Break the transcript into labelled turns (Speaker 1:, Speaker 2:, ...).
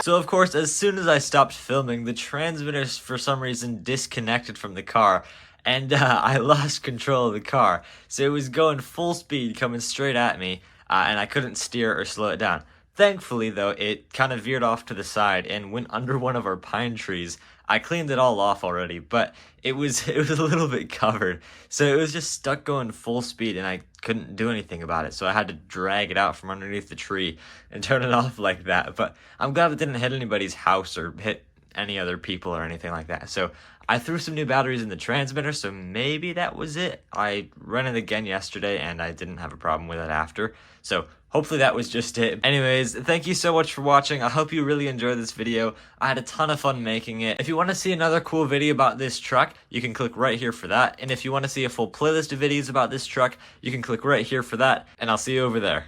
Speaker 1: So of course, as soon as I stopped filming, the transmitter for some reason disconnected from the car, and I lost control of the car. So it was going full speed, coming straight at me, and I couldn't steer or slow it down. Thankfully, though, it kind of veered off to the side and went under one of our pine trees. I cleaned it all off already, but it was it was a little bit covered, so it was just stuck going full speed, and I couldn't do anything about it. So I had to drag it out from underneath the tree and turn it off like that. But I'm glad it didn't hit anybody's house or hit any other people or anything like that. So I threw some new batteries in the transmitter, so maybe that was it. I ran it again yesterday and I didn't have a problem with it after. So hopefully that was just it. Anyways, thank you so much for watching. I hope you really enjoyed this video. I had a ton of fun making it. If you want to see another cool video about this truck, you can click right here for that. And if you want to see a full playlist of videos about this truck, you can click right here for that. And I'll see you over there.